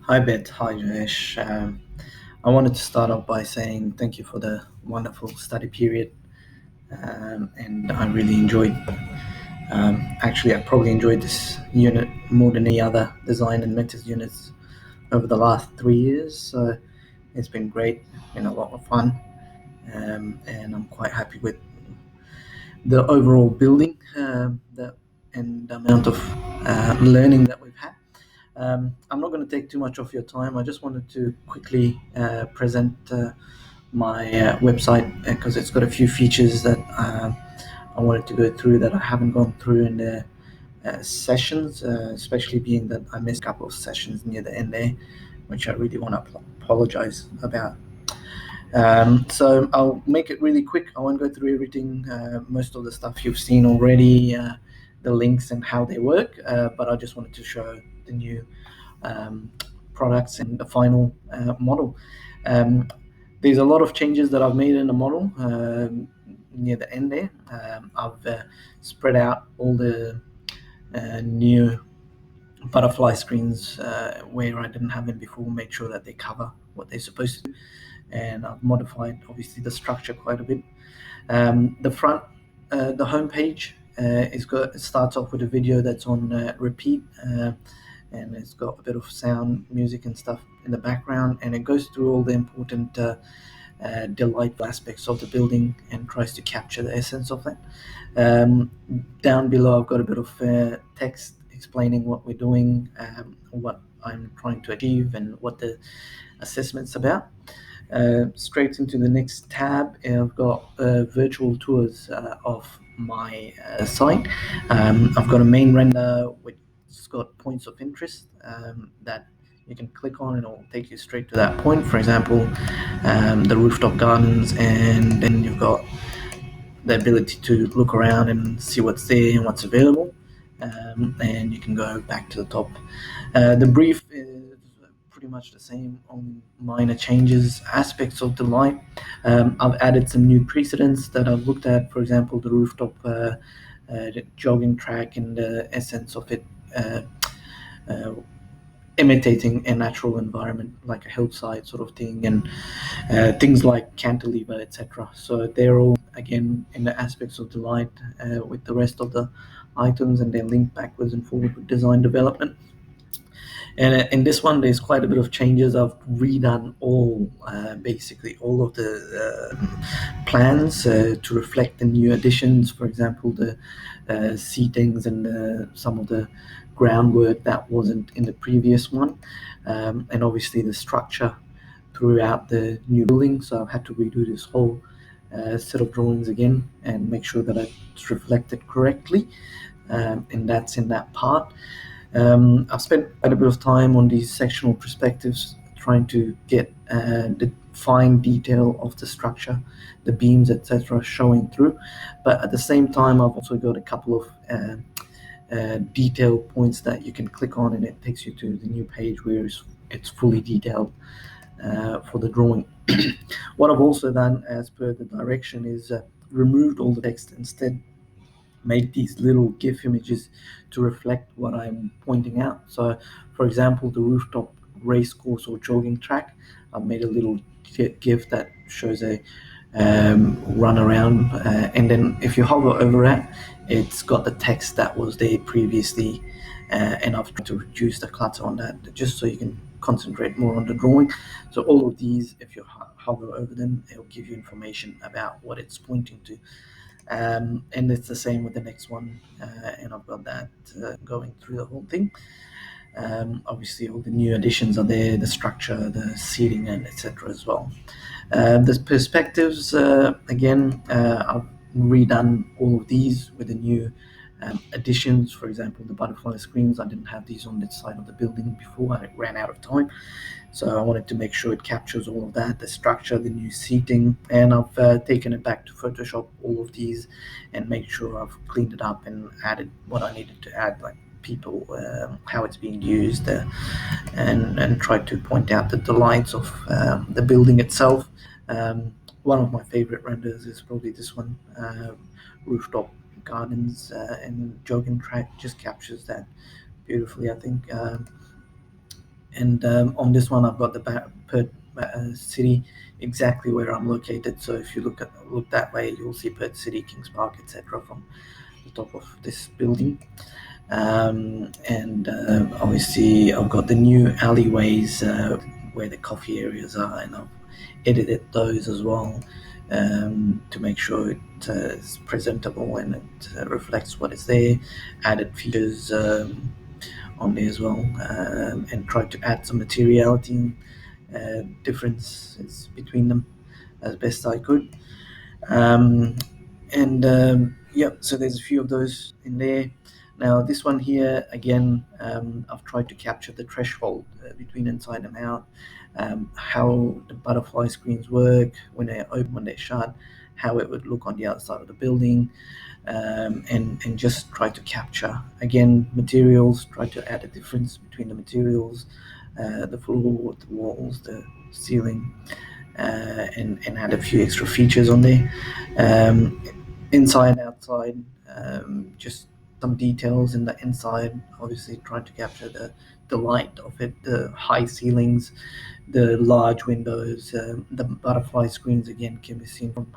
Hi, Beth. Hi, Jayesh. I wanted to start off by saying thank you for the wonderful study period, and I really enjoyed. Actually, I probably enjoyed this unit more than any other design and methods units over the last 3 years. So it's been great, been a lot of fun, and I'm quite happy with the overall building and the amount of learning that we've had. I'm not going to take too much of your time. I just wanted to quickly present my website because it's got a few features that I wanted to go through that I haven't gone through in the sessions, especially being that I missed a couple of sessions near the end there, which I really want to apologize about. So I'll make it really quick. I won't go through everything. Most of the stuff you've seen already, the links and how they work. But I just wanted to show the new um, products and the final model. Um, there's a lot of changes that I've made in the model near the end there. I've spread out all the new butterfly screens where I didn't have them before, made sure that they cover what they're supposed to do, and I've modified obviously the structure quite a bit. The front, the home page it starts off with a video that's on repeat, and it's got a bit of sound, music, and stuff in the background, and it goes through all the important delightful aspects of the building and tries to capture the essence of that. Down below, I've got a bit of text explaining what we're doing, what I'm trying to achieve, and what the assessment's about. Straight into the next tab, I've got virtual tours of my site. I've got a main render which has got points of interest that you can click on and it will take you straight to that point. For example, the rooftop gardens, and then you've got the ability to look around and see what's there and what's available. And you can go back to the top. The brief is pretty much the same on minor changes, aspects of the line. I've added some new precedents that I've looked at, for example, the rooftop jogging track and the essence of it. Uh, Imitating a natural environment like a hillside sort of thing, and things like cantilever, etc. So they're all again in the aspects of delight with the rest of the items, and they link backwards and forward with design development. And in this one, there's quite a bit of changes. I've redone basically all of the plans to reflect the new additions. For example, the seatings and some of the groundwork that wasn't in the previous one, and obviously the structure throughout the new building. So I've had to redo this whole set of drawings again and make sure that it's reflected correctly, and that's in that part. I've spent quite a bit of time on these sectional perspectives, trying to get the fine detail of the structure, the beams, etc., showing through. But at the same time, I've also got a couple of detail points that you can click on, and it takes you to the new page where it's fully detailed for the drawing. What I've also done, as per the direction, is removed all the text, instead made these little GIF images to reflect what I'm pointing out. So, for example, the rooftop race course or jogging track, I've made a little GIF that shows a run around, and then if you hover over it, it's got the text that was there previously, and I've tried to reduce the clutter on that just so you can concentrate more on the drawing. So all of these, if you hover over them, it'll give you information about what it's pointing to. And it's the same with the next one, and I've got that going through the whole thing. Obviously, all the new additions are there, the structure, the seating, and etc. as well. The perspectives, again, I've redone all of these with the new additions. For example, the butterfly screens, I didn't have these on this side of the building before, I ran out of time. So I wanted to make sure it captures all of that, the structure, the new seating, and I've taken it back to Photoshop, all of these, and made sure I've cleaned it up and added what I needed to add, like people, how it's being used, and tried to point out the delights of the building itself. One of my favorite renders is probably this one, rooftop gardens and jogging track, just captures that beautifully, I think. And on this one, I've got the Perth City exactly where I'm located. So if you look that way, you'll see Perth City, Kings Park, etc. from the top of this building. And obviously, I've got the new alleyways where the coffee areas are, and I've edited those as well to make sure it is presentable and it reflects what is there. Added features on there as well, and tried to add some materiality differences between them as best I could. So there's a few of those in there. Now this one here again, I've tried to capture the threshold between inside and out, how the butterfly screens work when they open, when they shut, how it would look on the outside of the building, and just try to capture again materials, try to add a difference between the materials, the floor, the walls, the ceiling, and add a few extra features on there. Inside, outside, just some details in the inside, obviously trying to capture the light of it, the high ceilings, the large windows, the butterfly screens again can be seen from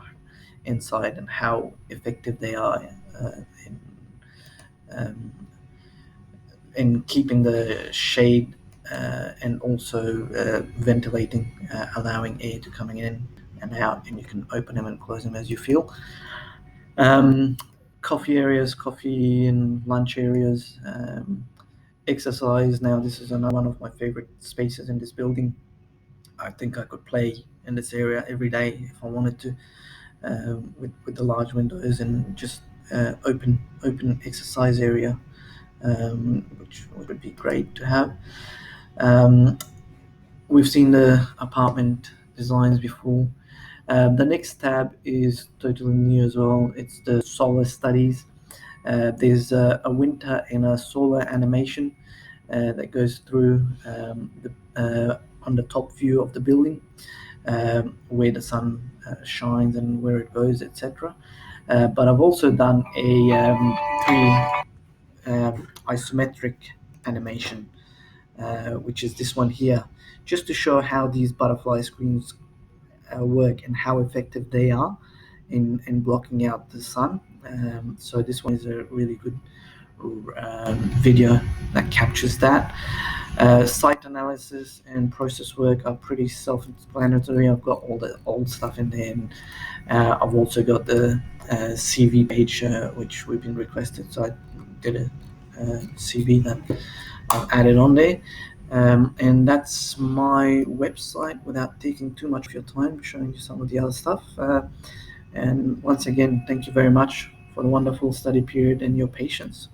inside and how effective they are in, um, in keeping the shade and also ventilating, allowing air to coming in and out, and you can open them and close them as you feel. Coffee areas, coffee and lunch areas, exercise. Now this is another one of my favorite spaces in this building. I think I could play in this area every day if I wanted to, with the large windows and just open exercise area, which would be great to have. Um, we've seen the apartment designs before. The next tab is totally new as well. It's the solar studies. There's a winter and a solar animation that goes through on the top view of the building, where the sun shines and where it goes, etc. But I've also done a isometric animation, which is this one here, just to show how these butterfly screens work and how effective they are in blocking out the sun. So this one is a really good video that captures that. Site analysis and process work are pretty self-explanatory. I've got all the old stuff in there, and I've also got the CV page, which we've been requested. So I did a CV that I've added on there. And that's my website without taking too much of your time, showing you some of the other stuff. And once again, thank you very much for the wonderful study period and your patience.